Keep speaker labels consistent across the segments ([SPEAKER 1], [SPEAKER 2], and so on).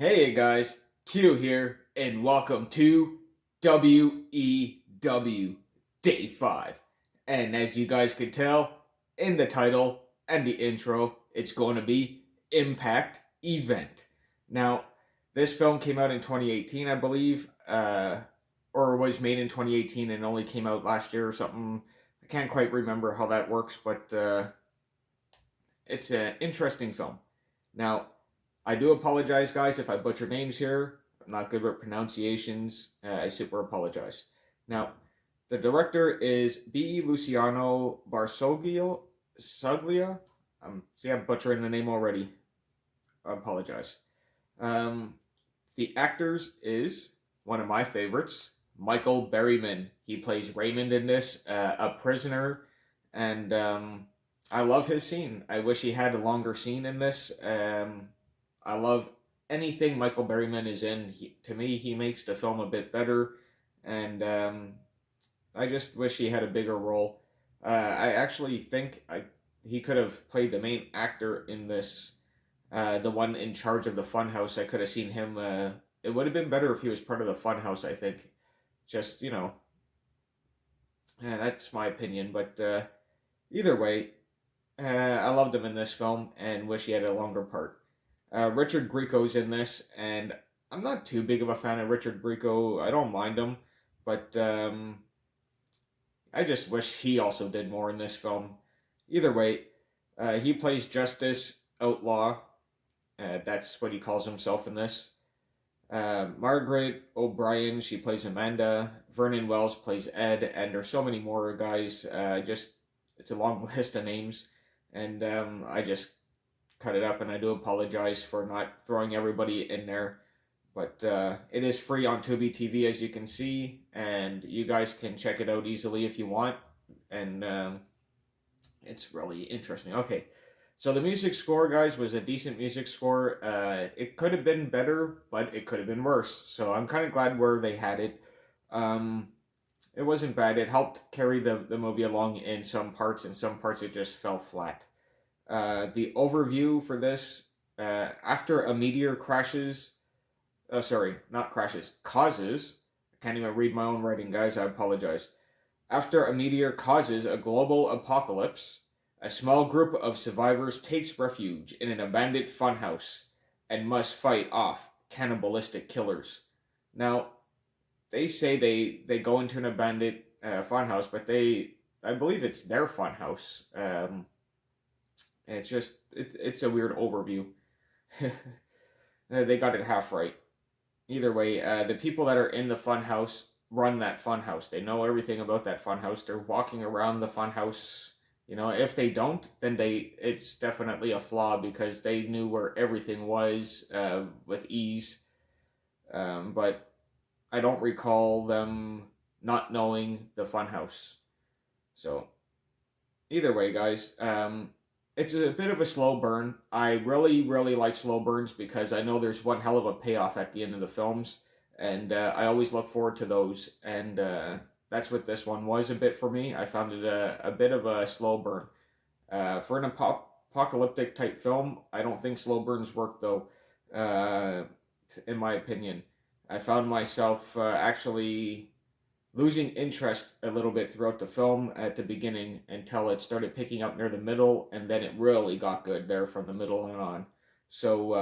[SPEAKER 1] Hey guys, Q here, and welcome to WEW Day 5. And as you guys can tell in the title and the intro, it's going to be Impact Event. Now, this film came out in 2018, I believe, or was made in 2018 and only came out last year or something. I can't quite remember how that works, but it's an interesting film. Now, I do apologize, guys, if I butcher names here. I'm not good with pronunciations. I super apologize. Now, the director is B. Luciano Barsoglia. Suglia. See, I'm butchering the name already. I apologize. Um, the actors is one of my favorites, Michael Berryman. He plays Raymond in this, a prisoner, and I love his scene. I wish he had a longer scene in this. I love anything Michael Berryman is in. To me, he makes the film a bit better, and I just wish he had a bigger role. I actually think he could have played the main actor in this, the one in charge of the funhouse. I could have seen him. It would have been better if he was part of the funhouse. I think, just that's my opinion. But either way, I loved him in this film and wish he had a longer part. Richard Grieco's in this, and I'm not too big of a fan of Richard Grieco. I don't mind him, but I just wish he also did more in this film. Either way, he plays Justice Outlaw. That's what he calls himself in this. Margaret O'Brien, she plays Amanda. Vernon Wells plays Ed, and there's so many more guys. Just it's a long list of names, and I just cut it up, and I do apologize for not throwing everybody in there. But it is free on Tubi TV, as you can see, and you guys can check it out easily if you want. And it's really interesting. Okay, so the music score, guys, was a decent music score. It could have been better, but it could have been worse. So I'm kind of glad where they had it. Um, it wasn't bad. It helped carry the movie along in some parts. In some parts, it just fell flat. The overview for this, after a meteor crashes, sorry, not crashes, causes, I can't even read my own writing, guys, I apologize. After a meteor causes a global apocalypse, a small group of survivors takes refuge in an abandoned funhouse and must fight off cannibalistic killers. Now, they say they go into an abandoned funhouse, but I believe it's their funhouse. It's a weird overview. They got it half right. Either way, the people that are in the funhouse run that funhouse. They know everything about that funhouse. They're walking around the funhouse. If they don't, then it's definitely a flaw because they knew where everything was with ease. But I don't recall them not knowing the funhouse. So either way, guys, it's a bit of a slow burn. I really, really like slow burns because I know there's one hell of a payoff at the end of the films, and I always look forward to those. And that's what this one was a bit for me. I found it a bit of a slow burn. For an apocalyptic type film, I don't think slow burns work though, in my opinion. I found myself actually losing interest a little bit throughout the film at the beginning until it started picking up near the middle, and then it really got good there from the middle and on. So,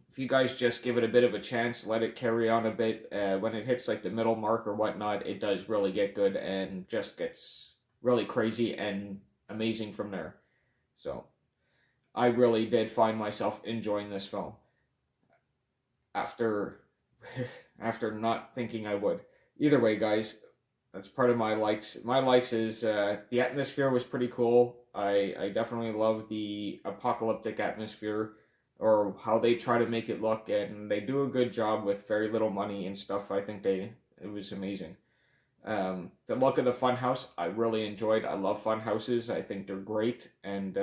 [SPEAKER 1] if you guys just give it a bit of a chance, let it carry on a bit, when it hits like the middle mark or whatnot, it does really get good and just gets really crazy and amazing from there. So, I really did find myself enjoying this film after after not thinking I would. Either way, guys, that's part of my likes. My likes is the atmosphere was pretty cool. I definitely love the apocalyptic atmosphere or how they try to make it look, and they do a good job with very little money and stuff. I think it was amazing. The look of the funhouse, I really enjoyed. I love funhouses. I think they're great, and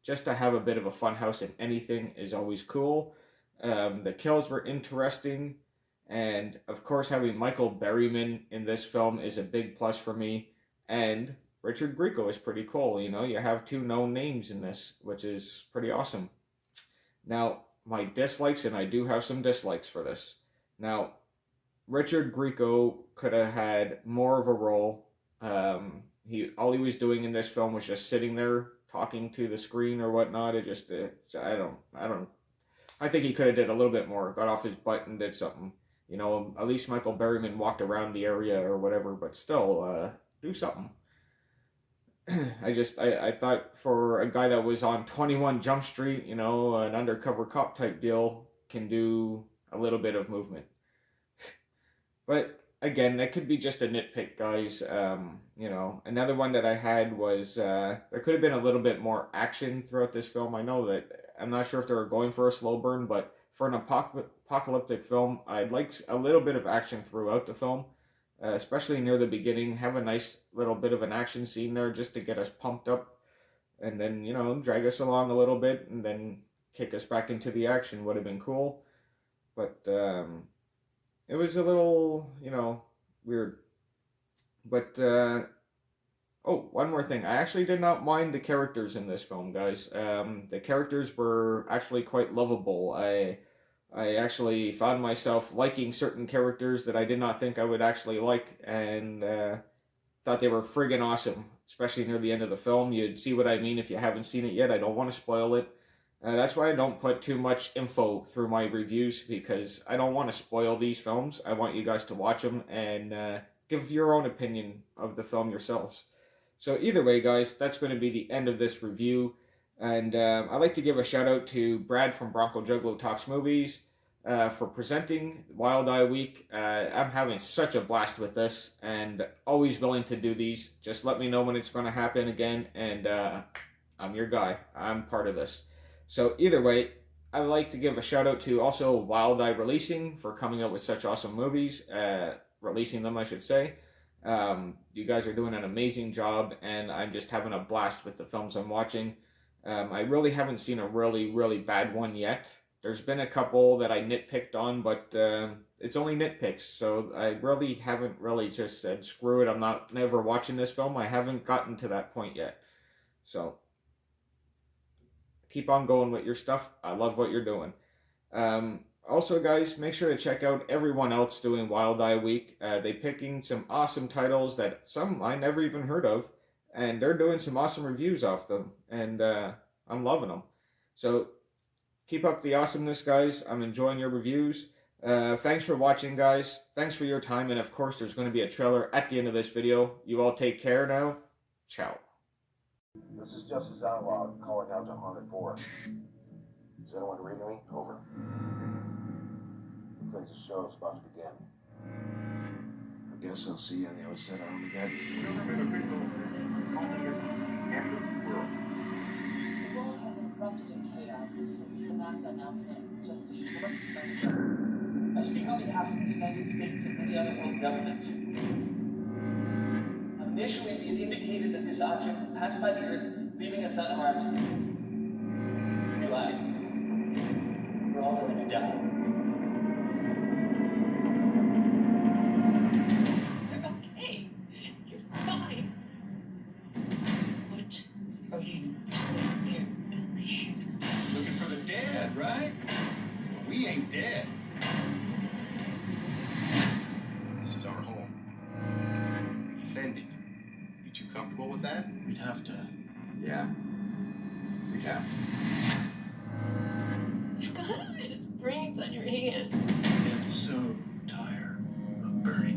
[SPEAKER 1] just to have a bit of a funhouse in anything is always cool. The kills were interesting, and of course, having Michael Berryman in this film is a big plus for me. And Richard Grieco is pretty cool. You have two known names in this, which is pretty awesome. Now, my dislikes, and I do have some dislikes for this. Now, Richard Grieco could have had more of a role. He all he was doing in this film was just sitting there talking to the screen or whatnot. It just I think he could have did a little bit more. Got off his butt and did something. You know, at least Michael Berryman walked around the area or whatever. But still, do something. I thought for a guy that was on 21 Jump Street, you know, an undercover cop type deal, can do a little bit of movement. But again, that could be just a nitpick, guys. You know, another one that I had was there could have been a little bit more action throughout this film. I know that I'm not sure if they were going for a slow burn, but for an apocalyptic film, I'd like a little bit of action throughout the film, especially near the beginning. Have a nice little bit of an action scene there just to get us pumped up, and then you know drag us along a little bit, and then kick us back into the action would have been cool. But it was a little, you know, weird. But oh, one more thing. I actually did not mind the characters in this film, guys. The characters were actually quite lovable. I actually found myself liking certain characters that I did not think I would actually like, and thought they were friggin' awesome. Especially near the end of the film, you'd see what I mean if you haven't seen it yet. I don't want to spoil it. That's why I don't put too much info through my reviews, because I don't want to spoil these films. I want you guys to watch them and give your own opinion of the film yourselves. So either way, guys, that's going to be the end of this review. And I'd like to give a shout out to Brad from Bronco Juggalo Talks Movies for presenting Wild Eye Week. I'm having such a blast with this, and always willing to do these. Just let me know when it's going to happen again, and I'm your guy. I'm part of this. So either way, I'd like to give a shout out to also Wild Eye Releasing for coming up with such awesome movies, releasing them, I should say. You guys are doing an amazing job, and I'm just having a blast with the films I'm watching. I really haven't seen a really, really bad one yet. There's been a couple that I nitpicked on, but it's only nitpicks, so I really haven't really just said, screw it, I'm not never watching this film. I haven't gotten to that point yet. So keep on going with your stuff. I love what you're doing. Also, guys, make sure to check out everyone else doing Wild Eye Week. They picking some awesome titles that some I never even heard of, and they're doing some awesome reviews off them, and I'm loving them. So keep up the awesomeness, guys. I'm enjoying your reviews. Thanks for watching, guys. Thanks for your time, and of course, there's going to be a trailer at the end of this video. You all take care now. Ciao.
[SPEAKER 2] This is Justice Outlaw calling out to Haunted 4. Is anyone reading me? Over. Looks like the show is about to begin. I guess I'll see you on the other side of Armageddon.
[SPEAKER 3] The world has erupted in chaos since the NASA announcement just a short time ago. I speak on behalf of the United States and many other world governments. Initially, we had indicated that this object would pass by the Earth, leaving us unharmed. We lied. We're all going to die.
[SPEAKER 4] You're okay. You're fine. What are you doing here, Billy?
[SPEAKER 5] Looking for the dead, right? Well, we ain't dead.
[SPEAKER 2] This is our home. Defended. You too comfortable with that?
[SPEAKER 5] We'd have to.
[SPEAKER 2] Yeah. We'd have to.
[SPEAKER 4] You've got him in his brains on your hand.
[SPEAKER 5] I'm so tired of burning